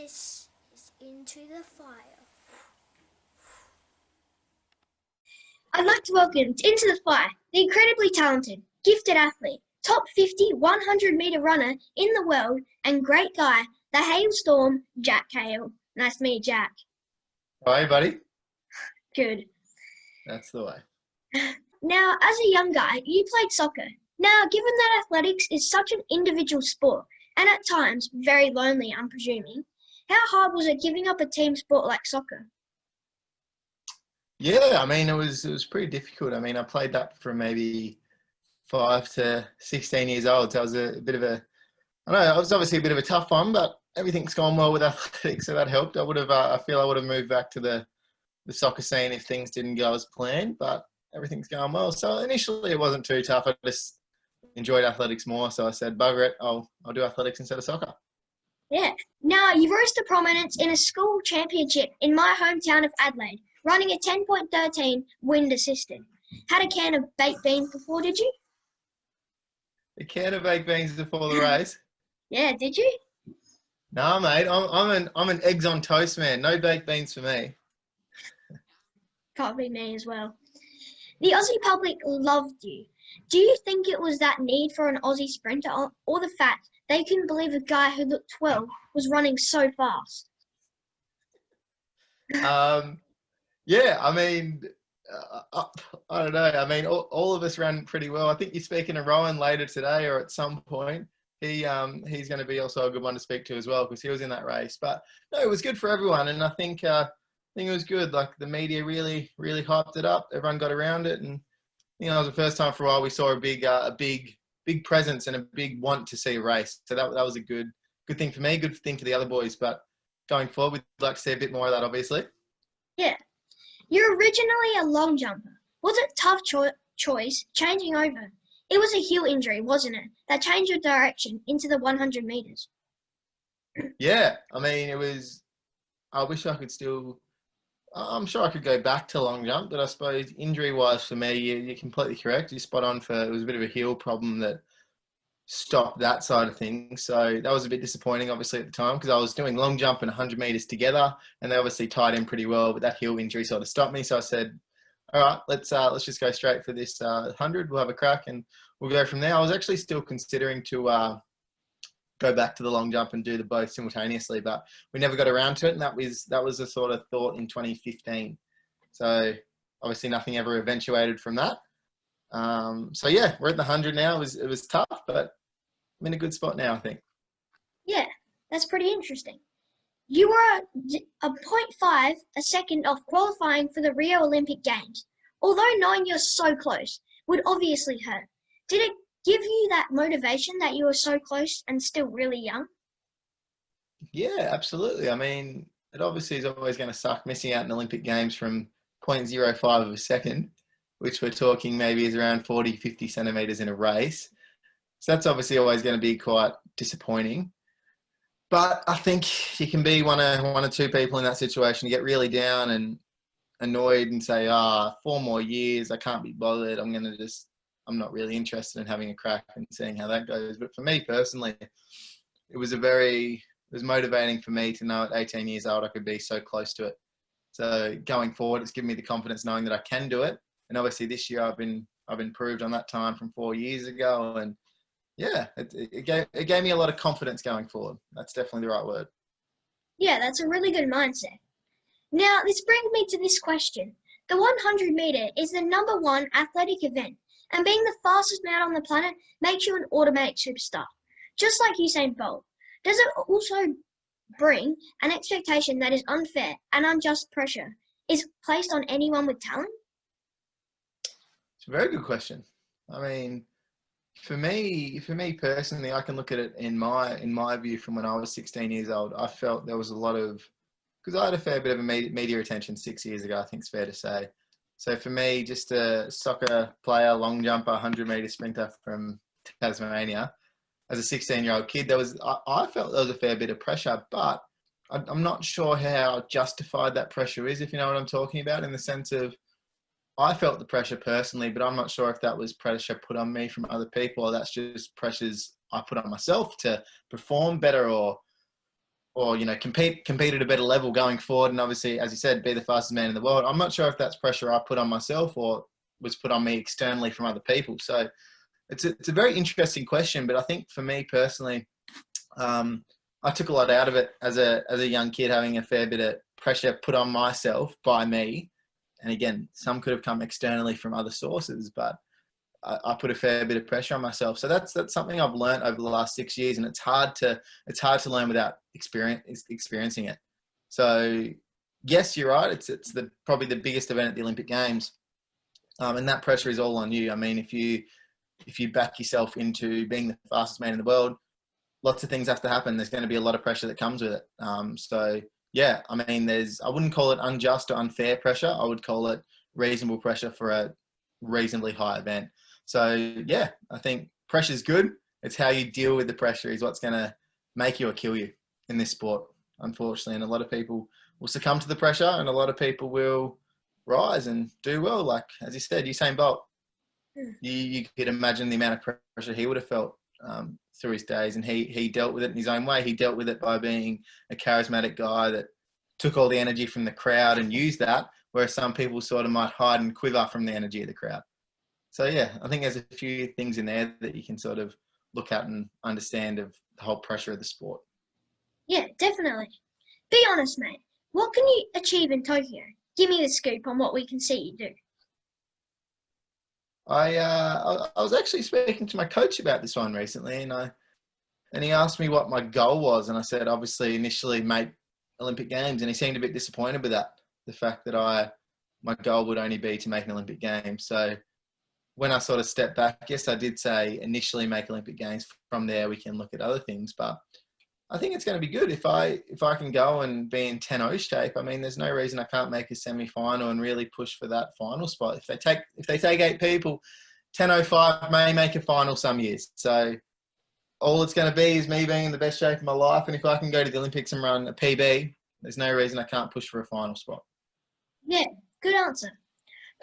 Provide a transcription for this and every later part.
This is Into the Fire. I'd like to welcome to Into the Fire the incredibly talented, gifted athlete, top 50 100-metre runner in the world, and great guy, the Hale Storm, Jack Hale. Nice to meet you, Jack. Hi, buddy. Good. That's the way. Now, as a young guy, you played soccer. Now, given that athletics is such an individual sport, and at times very lonely, I'm presuming, how hard was it giving up a team sport like soccer? Yeah, I mean, it was pretty difficult. I mean, I played that from maybe 5 to 16 years old. So it was a bit of a, I don't know, it was obviously a bit of a tough one, but everything's gone well with athletics, so that helped. I feel I would have moved back to the soccer scene if things didn't go as planned, but everything's going well. So initially it wasn't too tough. I just enjoyed athletics more. So I said, bugger it, I'll do athletics instead of soccer. Yeah. Now, you've rose to prominence in a school championship in my hometown of Adelaide, running a 10.13 wind assisted. Had a can of baked beans before, did you? A can of baked beans before the race? Yeah, did you? No, mate, I'm an eggs on toast man. No baked beans for me. Can't be me as well. The Aussie public loved you. Do you think it was that need for an Aussie sprinter or the fact they couldn't believe a guy who looked 12 was running so fast? Yeah, I mean, I don't know. I mean, all of us ran pretty well. I think you're speaking to Rowan later today or at some point. He's going to be also a good one to speak to as well because he was in that race. But no, it was good for everyone, and I think it was good. Like the media really hyped it up. Everyone got around it, and it was the first time for a while we saw a big presence and a big want to see a race. So that was a good thing for me, good thing for the other boys. But going forward, we'd like to see a bit more of that, obviously. Yeah. You're originally a long jumper. Was it a tough choice changing over? It was a heel injury, wasn't it, that changed your direction into the 100 metres? Yeah, I mean, it was. I wish I could still. I'm sure I could go back to long jump, but I suppose injury-wise for me, you're completely correct. You're spot on it was a bit of a heel problem that stopped that side of things. So that was a bit disappointing, obviously, at the time because I was doing long jump and 100 metres together, and they obviously tied in pretty well. But that heel injury sort of stopped me. So I said, "All right, let's just go straight for this 100. We'll have a crack and we'll go from there." I was actually still considering to go back to the long jump and do the both simultaneously, but we never got around to it, and that was a sort of thought in 2015. So obviously nothing ever eventuated from that. So yeah, we're at the 100 now. It was tough, but I'm in a good spot now, I think. Yeah, that's pretty interesting. You were a 0.5 a second off qualifying for the Rio Olympic Games. Although knowing you're so close would obviously hurt, did it give you that motivation that you were so close and still really young? Yeah, absolutely. I mean, it obviously is always going to suck missing out in Olympic Games from 0.05 of a second, which we're talking maybe is around 40, 50 centimetres in a race. So that's obviously always going to be quite disappointing. But I think you can be one or two people in that situation. You get really down and annoyed and say, 4 more years, I can't be bothered. I'm not really interested in having a crack and seeing how that goes. But for me personally, it was motivating for me to know at 18 years old I could be so close to it. So going forward, it's given me the confidence knowing that I can do it. And obviously this year I've been improved on that time from 4 years ago. And yeah, it gave me a lot of confidence going forward. That's definitely the right word. Yeah, that's a really good mindset. Now, this brings me to this question. The 100 metre is the #1 athletic event, and being the fastest man on the planet makes you an automatic superstar. Just like Usain Bolt, does it also bring an expectation that is unfair and unjust pressure is placed on anyone with talent? It's a very good question. I mean, for me personally, I can look at it in my view from when I was 16 years old. I felt there was a lot of, because I had a fair bit of media attention 6 years ago, I think it's fair to say. So for me, just a soccer player, long jumper, 100-metre sprinter from Tasmania, as a 16-year-old kid, I felt there was a fair bit of pressure, but I'm not sure how justified that pressure is, if you know what I'm talking about, in the sense of I felt the pressure personally, but I'm not sure if that was pressure put on me from other people or that's just pressures I put on myself to perform better or or compete at a better level going forward, and obviously, as you said, be the fastest man in the world. I'm not sure if that's pressure I put on myself or was put on me externally from other people. So it's a very interesting question, but I think for me personally, I took a lot out of it as a young kid, having a fair bit of pressure put on myself by me. And again, some could have come externally from other sources, but I put a fair bit of pressure on myself. So that's something I've learned over the last 6 years, and it's hard to learn without experiencing it. So yes, you're right. It's probably the biggest event at the Olympic Games, and that pressure is all on you. I mean, if you back yourself into being the fastest man in the world, lots of things have to happen. There's going to be a lot of pressure that comes with it. So yeah, I mean, I wouldn't call it unjust or unfair pressure. I would call it reasonable pressure for a reasonably high event. So yeah, I think pressure is good. It's how you deal with the pressure is what's going to make you or kill you in this sport, unfortunately. And a lot of people will succumb to the pressure, and a lot of people will rise and do well. Like, as you said, Usain Bolt, you could imagine the amount of pressure he would have felt through his days, and he dealt with it in his own way. He dealt with it by being a charismatic guy that took all the energy from the crowd and used that, whereas some people sort of might hide and quiver from the energy of the crowd. So yeah, I think there's a few things in there that you can sort of look at and understand of the whole pressure of the sport. Yeah, definitely. Be honest, mate. What can you achieve in Tokyo? Give me the scoop on what we can see you do. I was actually speaking to my coach about this one recently, and he asked me what my goal was, and I said obviously initially make Olympic Games, and he seemed a bit disappointed with that, the fact that my goal would only be to make an Olympic Games. So when I sort of stepped back, yes, I did say initially make Olympic Games. From there, we can look at other things. But I think it's going to be good if I can go and be in 10-0 shape. I mean, there's no reason I can't make a semi-final and really push for that final spot. If they take 8 people, 10:05 may make a final some years. So all it's going to be is me being in the best shape of my life. And if I can go to the Olympics and run a PB, there's no reason I can't push for a final spot. Yeah, good answer.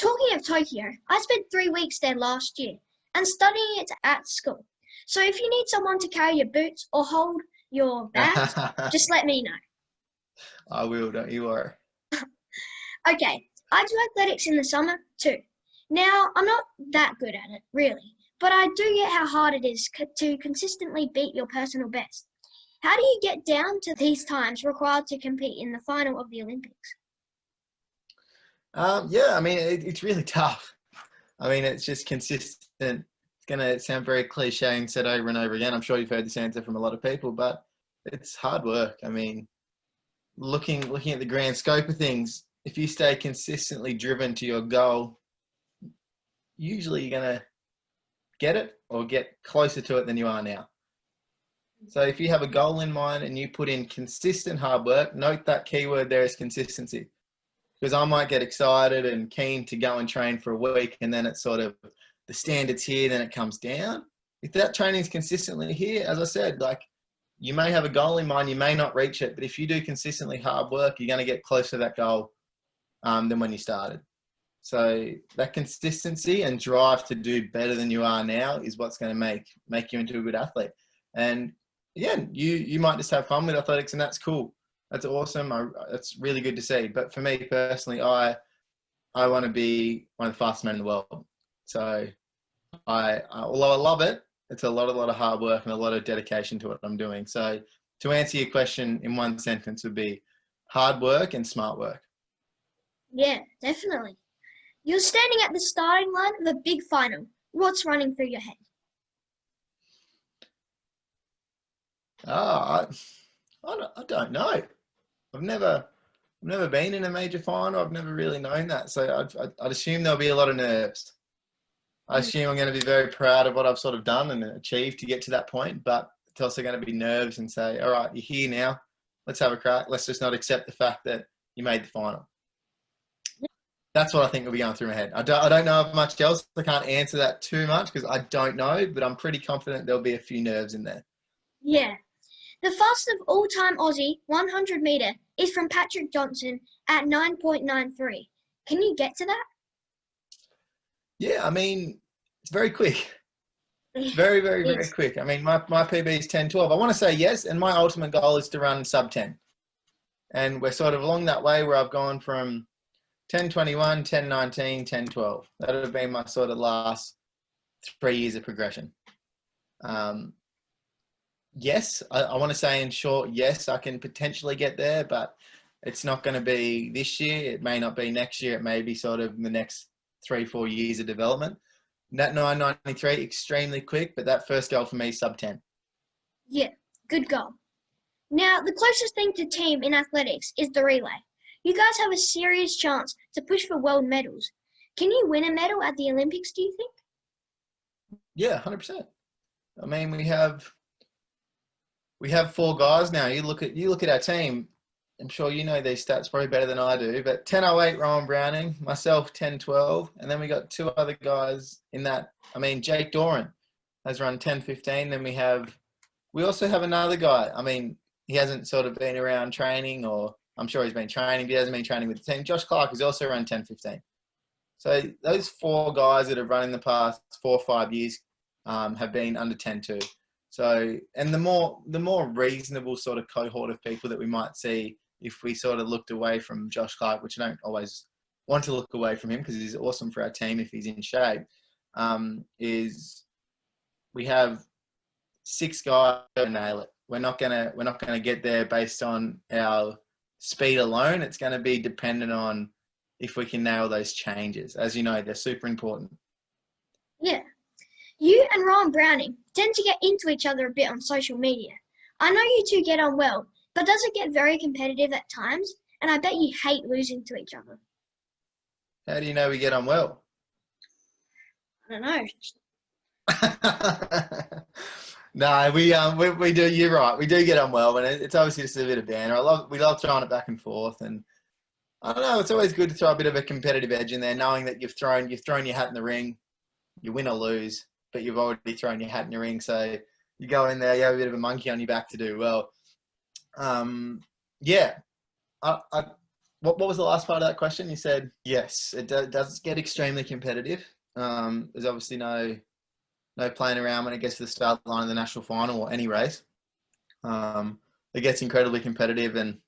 Talking of Tokyo, I spent 3 weeks there last year and studying it at school. So if you need someone to carry your boots or hold your bags, just let me know. I will, don't you worry. Okay, I do athletics in the summer too. Now, I'm not that good at it, really, but I do get how hard it is to consistently beat your personal best. How do you get down to these times required to compete in the final of the Olympics? Yeah, I mean, it's really tough. I mean, it's just consistent. It's going to sound very cliche and said over and over again. I'm sure you've heard this answer from a lot of people, but it's hard work. I mean, looking at the grand scope of things, if you stay consistently driven to your goal, usually you're going to get it or get closer to it than you are now. So if you have a goal in mind and you put in consistent hard work, note that keyword there is consistency. Because I might get excited and keen to go and train for a week, and then it's sort of the standards here, then it comes down. If that training is consistently here, as I said, like you may have a goal in mind, you may not reach it, but if you do consistently hard work, you're going to get closer to that goal than when you started. So that consistency and drive to do better than you are now is what's going to make you into a good athlete. And again, you might just have fun with athletics, and that's cool. That's awesome. It's really good to see. But for me personally, I want to be one of the fastest men in the world. So although I love it, it's a lot of hard work and a lot of dedication to what I'm doing. So to answer your question in one sentence would be hard work and smart work. Yeah, definitely. You're standing at the starting line of a big final. What's running through your head? I don't know. I've never been in a major final. I've never really known that. So I'd assume there'll be a lot of nerves. I assume I'm going to be very proud of what I've sort of done and achieved to get to that point. But it's also going to be nerves and say, all right, you're here now. Let's have a crack. Let's just not accept the fact that you made the final. That's what I think will be going through my head. I don't know of much else. I can't answer that too much because I don't know, but I'm pretty confident there'll be a few nerves in there. Yeah. The fastest of all-time Aussie 100 metre is from Patrick Johnson at 9.93. Can you get to that? Yeah, I mean, it's very quick. Very, very, very Yes. quick. I mean, my PB is 10:12. I want to say yes, and my ultimate goal is to run sub 10. And we're sort of along that way where I've gone from 10:21, 10:19, 10:12. That would have been my sort of last 3 years of progression. Yes, I want to say in short, yes, I can potentially get there, but it's not going to be this year. It may not be next year. It may be sort of the next 3-4 years of development. That 9:93, extremely quick, but that first goal for me is sub 10. Yeah, good goal. Now, the closest thing to team in athletics is the relay. You guys have a serious chance to push for world medals. Can you win a medal at the Olympics, do you think? Yeah, 100%. I mean, we have 4 guys now. You look at our team. I'm sure you know these stats probably better than I do, but 10:08 Rowan Browning, myself 10:12, and then we got 2 other guys in that. I mean, Jake Doran has run 10:15. Then we also have another guy. I mean, he hasn't sort of been around training, or I'm sure he's been training, but he hasn't been training with the team. Josh Clark has also run 10:15. So those 4 guys that have run in the past 4 or 5 years have been under 10:2. So, and the more reasonable sort of cohort of people that we might see if we sort of looked away from Josh Clark, which I don't always want to look away from him because he's awesome for our team if he's in shape, is we have 6 guys to nail it. We're not gonna get there based on our speed alone. It's going to be dependent on if we can nail those changes. As you know, they're super important. Yeah. You and Ryan Browning tend to get into each other a bit on social media. I know you two get on well, but does it get very competitive at times? And I bet you hate losing to each other. How do you know we get on well? I don't know. No, we do. You're right. We do get on well, and it's obviously just a bit of banter. We love throwing it back and forth, and I don't know. It's always good to throw a bit of a competitive edge in there, knowing that you've thrown your hat in the ring. You win or lose, but you've already thrown your hat in the ring. So you go in there, you have a bit of a monkey on your back to do well. Yeah. What was the last part of that question? You said yes. It does get extremely competitive. There's obviously no playing around when it gets to the start line of the national final or any race. It gets incredibly competitive, and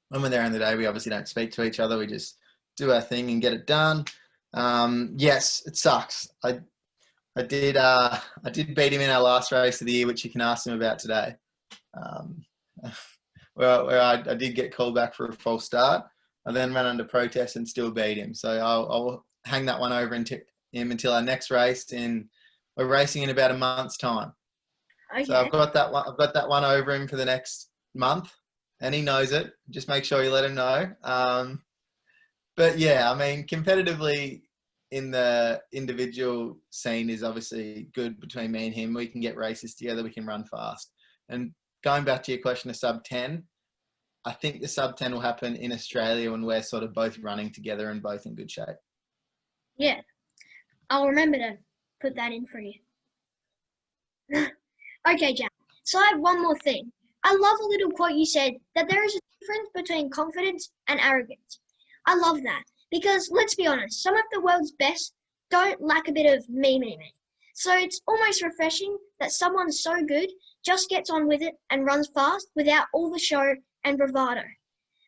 when we're there in the day, we obviously don't speak to each other. We just do our thing and get it done. Yes, it sucks. I did beat him in our last race of the year, which you can ask him about today. Where I did get called back for a false start. I then ran under protest and still beat him. So I'll hang that one over into him until our next race. We're racing in about a month's time. Okay. So I've got that one over him for the next month, and he knows it. Just make sure you let him know. But yeah, I mean, competitively in the individual scene is obviously good between me and him. We can get races together. We can run fast. And going back to your question of sub 10, I think the sub 10 will happen in Australia when we're sort of both running together and both in good shape. Yeah. I'll remember to put that in for you. Okay, Jack. So I have one more thing. I love a little quote you said that there is a difference between confidence and arrogance. I love that because let's be honest, some of the world's best don't lack a bit of me. So it's almost refreshing that someone so good just gets on with it and runs fast without all the show and bravado.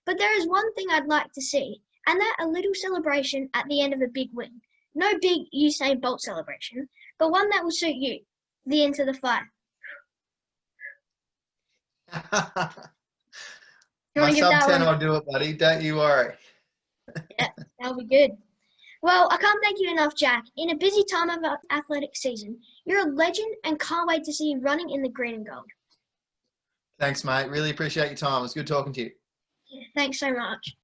But there is one thing I'd like to see, and that a little celebration at the end of a big win. No big Usain Bolt celebration, but one that will suit you. The Into the Fire. My sub 10 will do it, buddy. Don't you worry. Yeah, that'll be good. Well, I can't thank you enough, Jack. In a busy time of our athletic season, you're a legend and can't wait to see you running in the green and gold. Thanks, mate. Really appreciate your time. It was good talking to you. Yeah, thanks so much.